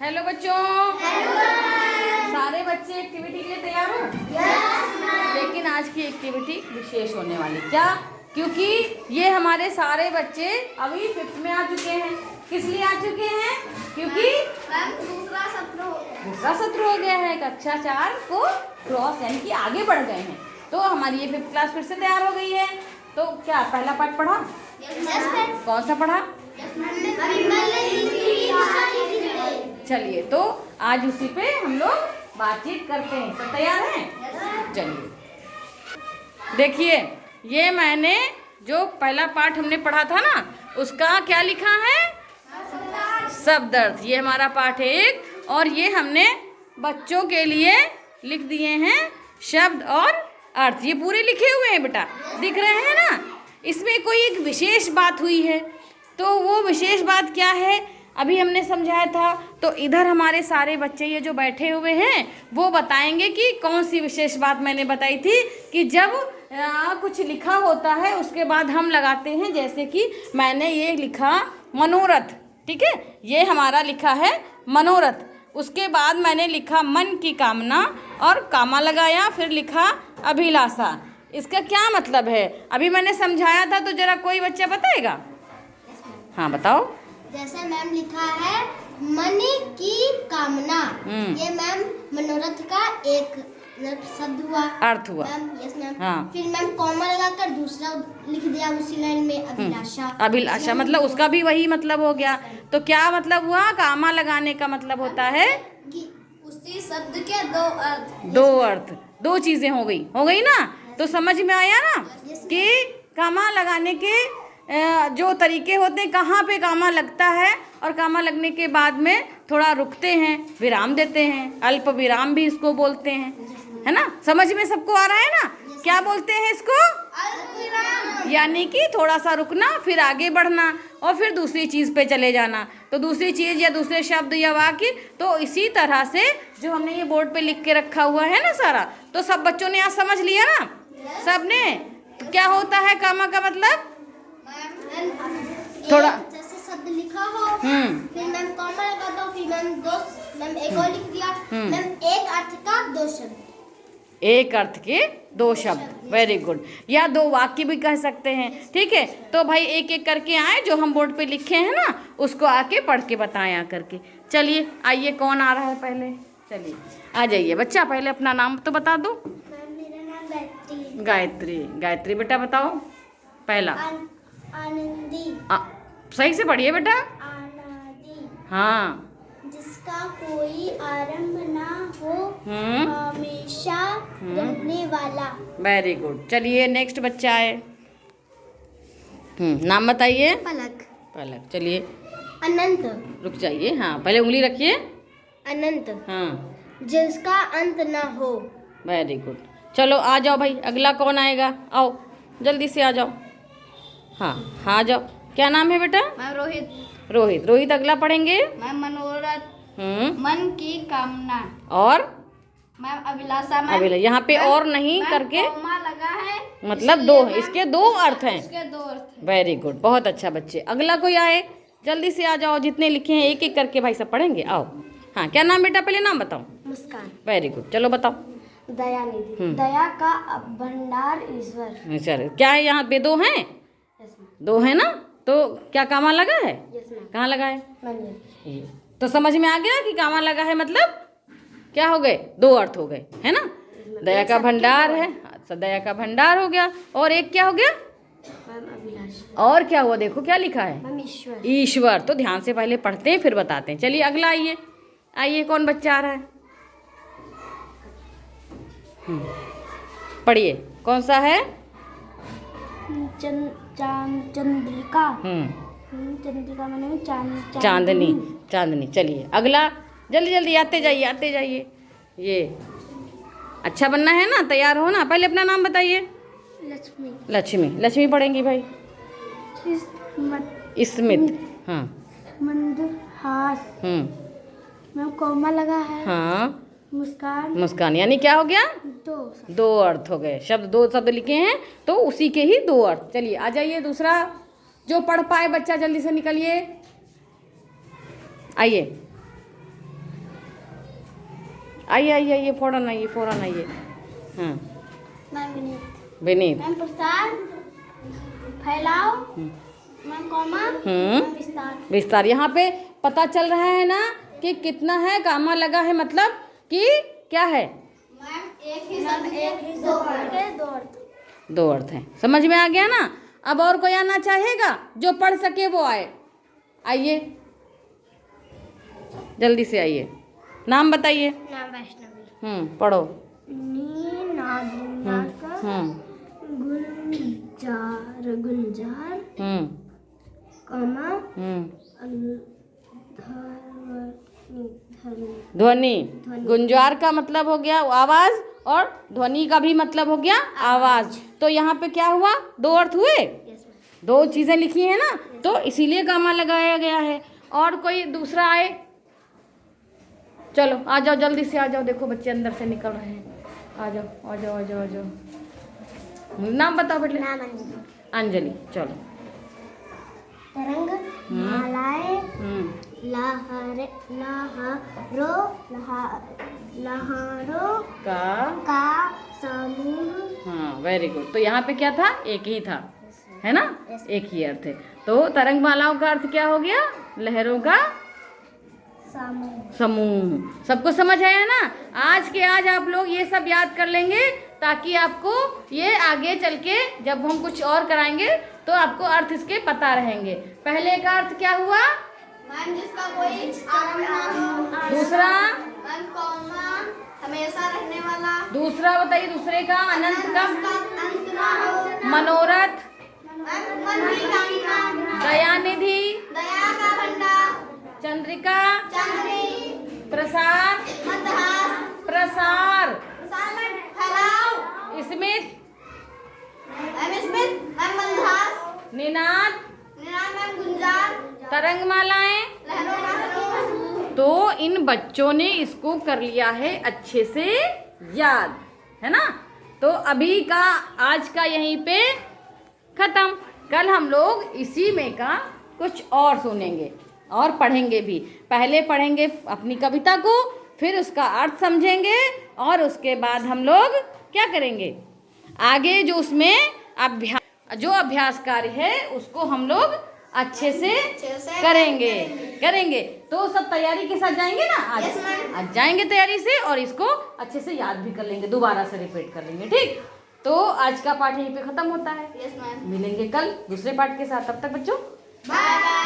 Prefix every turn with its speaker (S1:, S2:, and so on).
S1: Hello बच्चों। Hello. सारे बच्चे एक्टिविटी के लिए तैयार हो? लेकिन आज की एक्टिविटी विशेष होने वाली। क्या? क्योंकि ये हमारे सारे बच्चे अभी 5th में आ चुके हैं। किस लिए आ चुके हैं? क्योंकि
S2: दूसरा
S1: सत्र हो गया है। कक्षा 4 को क्रॉस यानी कि आगे बढ़ गए हैं। तो हमारी ये 5th क्लास फिर से तैयार हो गई है। तो क्या पहला पाठ पढ़ा? कौन सा पढ़ा? चलिए, तो आज उसी पे हम लोग बातचीत करते हैं। तो तैयार हैं? चलिए, देखिए, ये मैंने जो पहला पाठ हमने पढ़ा था ना, उसका क्या लिखा है? शब्द अर्थ। ये हमारा पाठ है 1 और ये हमने बच्चों के लिए लिख दिए हैं शब्द और अर्थ। ये पूरे लिखे हुए हैं बेटा, दिख रहे हैं ना? इसमें कोई एक विशेष बात हुई है, तो वो विशेष बात क्या है अभी हमने समझाया था। तो इधर हमारे सारे बच्चे ये जो बैठे हुए हैं वो बताएंगे कि कौन सी विशेष बात मैंने बताई थी कि जब कुछ लिखा होता है उसके बाद हम लगाते हैं। जैसे कि मैंने ये लिखा मनोरथ, ठीक है, ये हमारा लिखा है मनोरथ। उसके बाद मैंने लिखा मन की कामना और कामा लगाया, फिर लिखा अभिलाषा। इसका क्या मतलब है अभी मैंने समझाया था, तो जरा कोई बच्चा बताएगा? हाँ बताओ।
S2: जैसे मैम लिखा है मन की कामना, ये मैम मनोरथ का एक शब्द हुआ, अर्थ हुआ मैम। Yes ma'am. हाँ। फिर मैम कॉमा लगाकर दूसरा लिख दिया उसी लाइन में अभिलाषा।
S1: अभिलाषा मतलब उसका भी वही मतलब हो गया। तो क्या मतलब हुआ? कामा लगाने का मतलब होता है
S2: कि उसी शब्द के
S1: दो अर्थ, दो चीजें हो गई ना? तो समझ में आया ना कि कामा लगाने के जो तरीके होते हैं, कहाँ पे कामा लगता है और कामा लगने के बाद में थोड़ा रुकते हैं, विराम देते हैं। अल्प विराम भी इसको बोलते हैं, है ना? समझ में सबको आ रहा है ना? क्या बोलते हैं इसको?
S2: अल्प विराम।
S1: यानी कि थोड़ा सा रुकना, फिर आगे बढ़ना और फिर दूसरी चीज़ पे चले जाना। तो दूसरी चीज़ या दूसरे शब्द या वाक्य, तो इसी तरह से जो हमने ये बोर्ड पे लिख के रखा हुआ है ना सारा, तो सब बच्चों ने आज समझ लिया ना? सब ने? तो क्या होता है कामा का मतलब? थोड़ा
S2: जैसे शब्द लिखा हो, फिर मैम कॉमा लगा दो, फिर मैम एक और लिख दिया, मैम एक अर्थ का दो शब्द,
S1: एक अर्थ के दो शब्द। Very good. या दो वाक्य भी कह सकते हैं, ठीक है। तो भाई एक एक करके आए, जो हम बोर्ड पे लिखे हैं ना उसको आके पढ़ के बताएं आकर के। चलिए आइए, कौन आ रहा है पहले? चलिए आ जाइए बच्चा, पहले अपना नाम तो बता दो।
S2: मेरा नाम गायत्री।
S1: गायत्री। गायत्री बेटा बताओ पहला।
S2: आनंदी।
S1: सही से पढ़िए बेटा।
S2: अनादि।
S1: हाँ।
S2: जिसका कोई आरंभ ना हो, हमेशा रहने वाला।
S1: Very good. चलिए नेक्स्ट बच्चा है। नाम बताइए।
S2: पलक।
S1: पलक। चलिए
S2: अनंत।
S1: रुक जाइए, हाँ पहले उंगली रखिए।
S2: अनंत।
S1: हाँ।
S2: जिसका अंत ना हो।
S1: Very good. चलो आ जाओ भाई, अगला कौन आएगा? आओ जल्दी से आ जाओ। हाँ हाँ आ जाओ। क्या नाम है बेटा?
S2: मैम रोहित।
S1: रोहित। रोहित अगला पढ़ेंगे।
S2: मैम मनोरथ। मन की कामना।
S1: और
S2: मैम अभिलाषा।
S1: अभिलाषा। यहाँ पे और नहीं करके
S2: कॉमा लगा है,
S1: मतलब दो है, इसके दो अर्थ हैं।
S2: इसके दो अर्थ हैं।
S1: वेरी गुड, बहुत अच्छा बच्चे। अगला कोई आए, जल्दी से आ जाओ। जितने लिखे हैं एक एक करके भाई सब पढ़ेंगे। आओ। हाँ क्या नाम बेटा? पहले नाम बताओ।
S2: मुस्कान।
S1: Very good. चलो बताओ।
S2: दयानिधि। दया का भंडार ईश्वर।
S1: चलो क्या है यहाँ पे? दो हैं? दो है ना? तो क्या कामा लगा है? कहाँ लगा है? ये तो समझ में आ गया कि कामा लगा है मतलब क्या हो गए? दो अर्थ हो गए, है ना? दया का भंडार है, दया का भंडार हो गया। और एक क्या हो गया? और क्या हुआ? देखो क्या लिखा है?
S2: ईश्वर।
S1: ईश्वर। तो ध्यान से पहले पढ़ते हैं फिर बताते हैं। चलिए अगला आइए। आइए कौन बच्चा आ रहा है? पढ़िए कौन सा है?
S2: चंद्रिका। चंद्रिका मैंने
S1: चांदनी। चांदनी। चलिए अगला, जल्दी जल्दी आते जाइए आते जाइए। ये अच्छा बनना है ना, तैयार हो ना? पहले अपना नाम बताइए।
S2: लक्ष्मी।
S1: लक्ष्मी। लक्ष्मी पढ़ेंगी भाई। स्मित। हाँ।
S2: मंदहास। मैम कॉमा लगा है।
S1: हाँ।
S2: मुस्कान।
S1: मुस्कान। यानी क्या हो गया? दो अर्थ हो गए। शब्द, दो शब्द लिखे हैं तो उसी के ही दो अर्थ। चलिए आ जाइए। दूसरा जो पढ़ पाए बच्चा जल्दी से निकलिए। आइए। आइए आइए आइए, फौरन आइए, फौरन आइए। हाँ
S2: मैम विनीत।
S1: विनीत।
S2: मैम प्रसार, फैलाव, मैम कॉमा, मैम विस्तार।
S1: विस्तार। यहाँ पे पता चल रहा है ना कि कितना है, कामा लगा है, मतलब कि क्या है?
S2: मैम एक ही शब्द के दो अर्थ।
S1: दो अर्थ हैं। समझ में आ गया ना? अब और कोई आना चाहेगा? जो पढ़ सके वो आए। आइए जल्दी से आइए। नाम बताइए।
S2: नाम वैष्णवी।
S1: पढ़ो।
S2: गुंजार कॉमा
S1: ध्वनि। गुंजार का मतलब हो गया आवाज, और ध्वनि का भी मतलब हो गया आवाज। तो यहाँ पे क्या हुआ? दो अर्थ हुए, दो चीजें लिखी है ना, तो इसीलिए कामा लगाया गया है। और कोई दूसरा आए? चलो आ जाओ, जल्दी से आ जाओ। देखो बच्चे अंदर से निकल रहे हैं। आ जाओ आ जाओ आ जाओ आ जाओ। नाम बताओ बेटे।
S2: नाम अंजलि।
S1: अंजलि। चलो।
S2: तरंग मालाएं लहरों का समूह।
S1: हाँ वेरी गुड। तो यहाँ पे क्या था? एक ही था, है ना? एक ही अर्थ है। तो तरंग मालाओं का अर्थ क्या हो गया? लहरों का समूह। सबको समझ आया ना? आज के आज आप लोग ये सब याद कर लेंगे, ताकि आपको ये आगे चल के जब हम कुछ और कराएंगे तो आपको अर्थ इसके पता रहेंगे। पहले का अर्थ क्या हुआ?
S2: मैम जिसका कोई आरंभ ना हो।
S1: दूसरा?
S2: मैम कॉमा, हमेशा रहने वाला।
S1: दूसरा बताइए। दूसरे का? अनंत का?
S2: अंत ना हो।
S1: मनोरथ।
S2: मन की कामना।
S1: दयानिधि।
S2: दया का भंडार।
S1: चंद्रिका।
S2: चंद्री।
S1: प्रसार।
S2: मंदहास।
S1: प्रसार।
S2: फैलाव।
S1: स्मित।
S2: स्मित। मैम मंदहास।
S1: निनाद।
S2: निनाद मैम गुंजार।
S1: तरंगमालाएं।
S2: लहरों का समूह।
S1: तो इन बच्चों ने इसको कर लिया है अच्छे से याद, है ना? तो अभी का आज का यहीं पे खत्म। कल हम लोग इसी में का कुछ और सुनेंगे और पढ़ेंगे भी। पहले पढ़ेंगे अपनी कविता को, फिर उसका अर्थ समझेंगे, और उसके बाद हम लोग क्या करेंगे? आगे जो उसमें अभ्यास कार्य है उसको हम लोग अच्छे से करेंगे। तो सब तैयारी के साथ जाएंगे ना? आज जाएंगे तैयारी से, और इसको अच्छे से याद भी कर लेंगे, दोबारा से रिपीट कर लेंगे। ठीक? तो आज का पाठ यहीं पे खत्म होता है। मिलेंगे कल दूसरे पाठ के साथ। तब तक बच्चों बाय बाय।